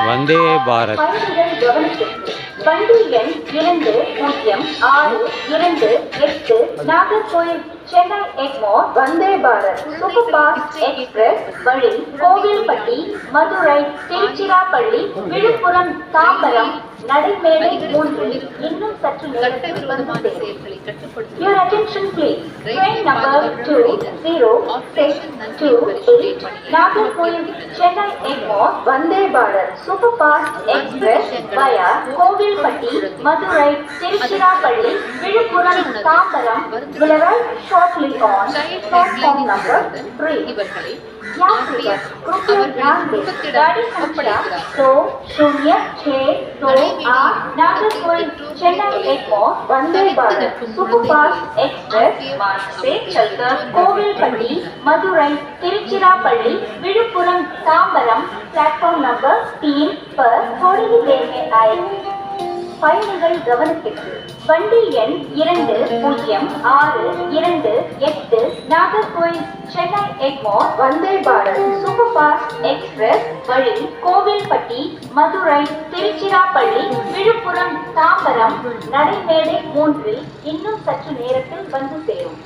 வந்தே பாரத். பயணிகள் கவனத்திற்கு வண்டி எண் 206228 Nagercoil Chennai Egmore Vande Bharat super fast express வழி கோவில்பட்டி, மதுரை, திருச்சிராப்பள்ளி, விழுப்புரம், தாம்பரம், நடைமேடை 3 இன்னும் சற்று நேரத்தில் வந்து சேரும். Your attention please. Train number 20628 Nagercoil Chennai Egmore Vande Bharat super fast express via Kovilpatti, Madurai, Tiruchirappalli, Villupuram, Tambaram will arrive shortly on platform number 3. यात्रियों कृपया ध्यान दें गाड़ी संख्या 206228 नागरकोइल चेन्नई एग्मोर वंदे भारत सुपरफास्ट एक्सप्रेस मार्ग से चलकर कोविलपट्टी, मदुरै, तिरुचिरापल्ली, विழுப்புரம், तांबरम प्लेटफॉर्म नंबर 3 पर थोड़ी ही देर में आएगी. பயணிகள் கவனத்திற்கு வண்டி எண் 206228 Nagercoil Chennai Egmore Vande Bharat super fast express வழி கோவில்பட்டி, மதுரை, திருச்சிராப்பள்ளி, விழுப்புரம், தாம்பரம், நடைமேடை 3 இன்னும் சற்று நேரத்தில் வந்து சேரும்.